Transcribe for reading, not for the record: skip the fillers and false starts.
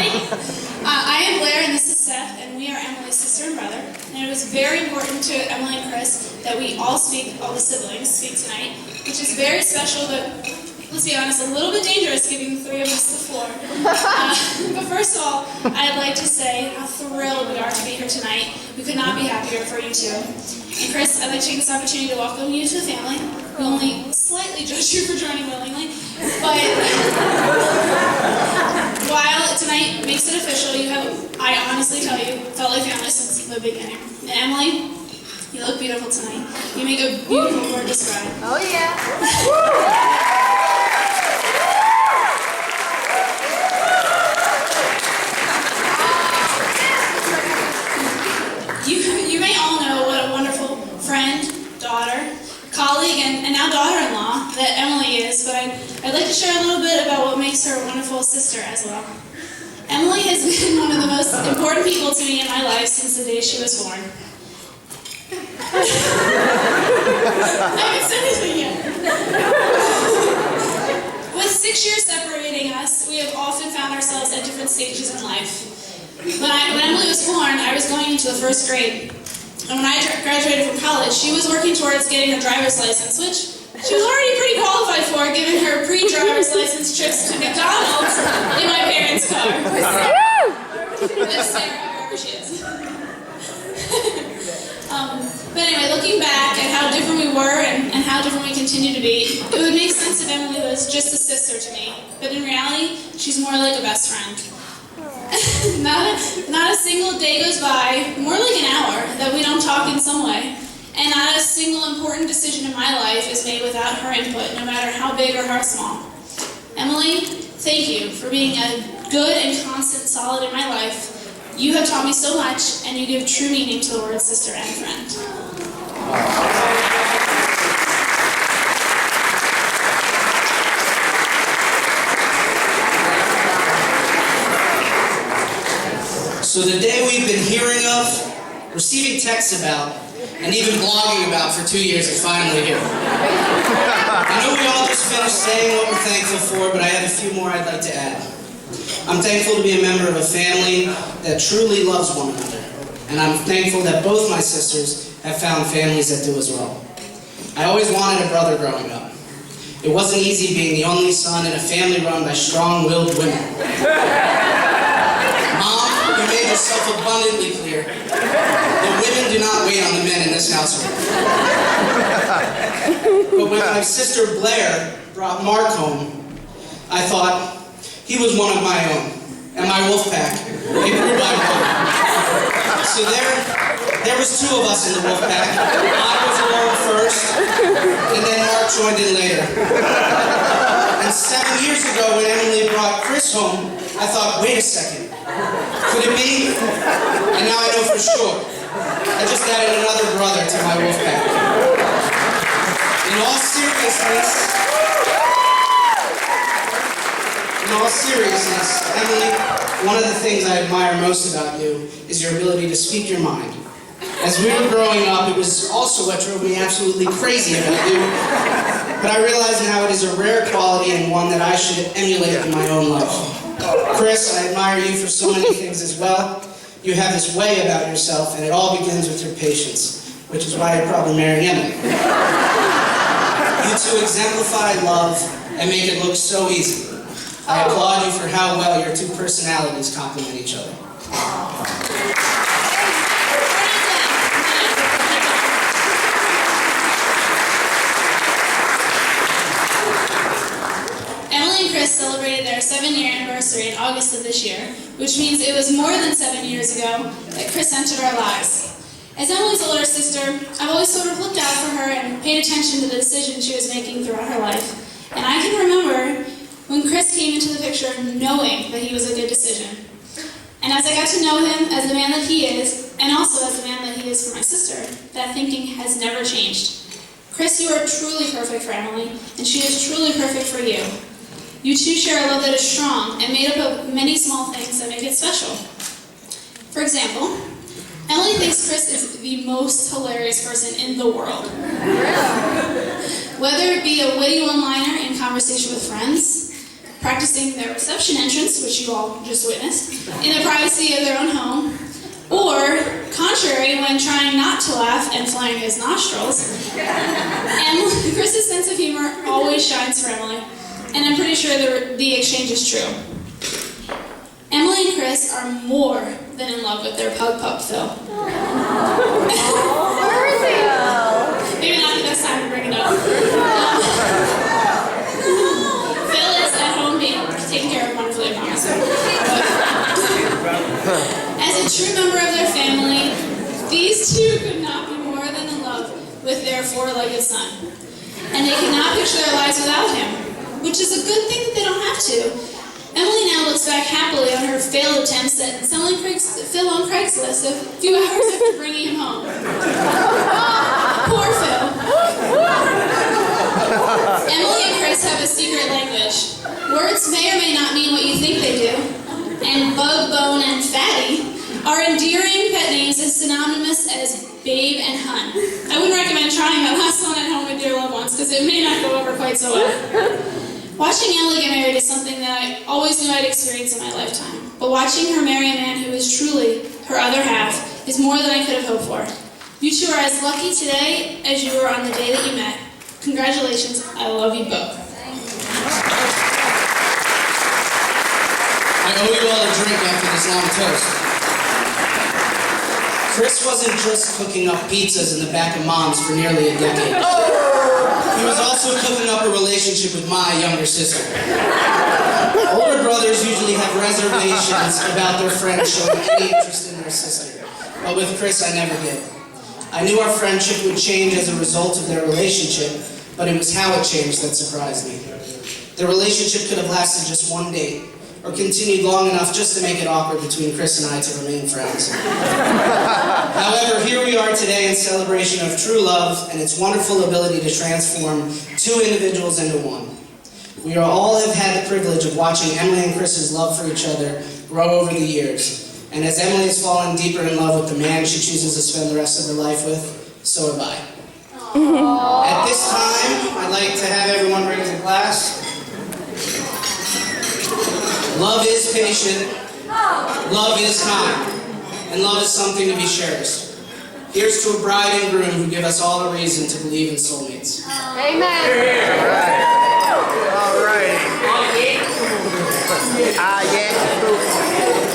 I am Blair, and this is Seth, and we are Emily's sister and brother. And it was very important to Emily and Chris that we all the siblings speak tonight, which is very special, but let's be honest, a little bit dangerous giving the three of us the floor. But first of all, I'd like to say how thrilled we are to be here tonight. We could not be happier for you two. And Chris, I'd like to take this opportunity to welcome you to the family. We only slightly judge you for joining willingly, but while tonight makes it official, you have, I honestly tell you, felt like family since the beginning. And Emily, you look beautiful tonight. You make a beautiful, gorgeous bride. Oh yeah. You may all know what a wonderful friend, daughter, colleague, and now daughter-in-law that Emily is, but I'd like to share a little bit about what makes her a wonderful sister as well. Emily has been one of the most important people to me in my life since the day she was born. I haven't said anything yet. With 6 years separating us, we have often found ourselves at different stages in life. When Emily was born, I was going into the first grade. And when I graduated from college, she was working towards getting her driver's license, which she was already pretty qualified for, given her pre-driver's license trips to McDonald's in my parents' car. That's Sarah, wherever she is. But anyway, looking back at how different we were and how different we continue to be, it would make sense if Emily was just a sister to me. But in reality, she's more like a best friend. Not a single day goes by, more like an hour, that we don't talk in some way. And not a single important decision in my life is made without her input, no matter how big or how small. Emily, thank you for being a good and constant solid in my life. You have taught me so much, and you give true meaning to the words sister and friend. So the day we've been hearing of, receiving texts about, and even blogging about for 2 years is finally here. I know we all just finished saying what we're thankful for, but I have a few more I'd like to add. I'm thankful to be a member of a family that truly loves one another, and I'm thankful that both my sisters have found families that do as well. I always wanted a brother growing up. It wasn't easy being the only son in a family run by strong-willed women. You made yourself abundantly clear. The women do not wait on the men in this household. But when my sister Blair brought Mark home, I thought he was one of my own, and my wolf pack, it grew by one. So there was 2 of us in the wolf pack. I was alone first, and then Mark joined in later. And 7 years ago, when Emily brought Chris home, I thought, wait a second. Could it be? And now I know for sure. I just added another brother to my wolf pack. In all seriousness, Emily, one of the things I admire most about you is your ability to speak your mind. As we were growing up, it was also what drove me absolutely crazy about you. But I realize now it is a rare quality and one that I should emulate in my own life. Chris, I admire you for so many things as well. You have this way about yourself, and it all begins with your patience, which is why you're probably marrying Emily. You two exemplify love and make it look so easy. I applaud you for how well your 2 personalities complement each other. Emily and Chris celebrated their 7-year anniversary in August of this year, which means it was more than 7 years ago that Chris entered our lives. As Emily's older sister, I've always sort of looked out for her and paid attention to the decisions she was making throughout her life. And I can remember when Chris came into the picture knowing that he was a good decision. And as I got to know him as the man that he is, and also as the man that he is for my sister, that thinking has never changed. Chris, you are truly perfect for Emily, and she is truly perfect for you. You two share a love that is strong and made up of many small things that make it special. For example, Emily thinks Chris is the most hilarious person in the world. Whether it be a witty one-liner in conversation with friends, practicing their reception entrance, which you all just witnessed, in the privacy of their own home, or, contrary, when trying not to laugh and flying his nostrils. Chris's sense of humor always shines for Emily, and I'm pretty sure the exchange is true. Emily and Chris are more than in love with their pug pup, Phil. Maybe not the best time to bring it up. Phil is at home being taken care of wonderfully, I promise. As a true member of their family, these two could not be more than in love with their four-legged son. And they could not picture their lives without him, which is a good thing that they don't have to. Emily now looks back happily on her failed attempts at selling Phil on Craigslist a few hours after bringing him home. Poor Phil. Emily and Chris have a secret language. Words may or may not mean what you think they do, and bug, bone, and fatty are endearing pet names as synonymous as babe and hun. I wouldn't recommend trying that last one at home with your loved ones because it may not go over quite so well. Watching Emily get married is something that I always knew I'd experience in my lifetime. But watching her marry a man who is truly her other half is more than I could have hoped for. You two are as lucky today as you were on the day that you met. Congratulations, I love you both. I owe you all a drink after this long toast. Chris wasn't just cooking up pizzas in the back of Mom's for nearly a decade. He was also cooking up a relationship with my younger sister. Older brothers usually have reservations about their friends showing any interest in their sister. But with Chris, I never did. I knew our friendship would change as a result of their relationship, but it was how it changed that surprised me. The relationship could have lasted just one date, or continued long enough just to make it awkward between Chris and I to remain friends. However, here we are today in celebration of true love and its wonderful ability to transform two individuals into one. We all have had the privilege of watching Emily and Chris's love for each other grow over the years. And as Emily has fallen deeper in love with the man she chooses to spend the rest of her life with, so have I. At this time, I'd like to have everyone raise a glass. Love is patient, love is kind, and love is something to be cherished. Here's to a bride and groom who give us all a reason to believe in soulmates. Amen. All right. Yeah.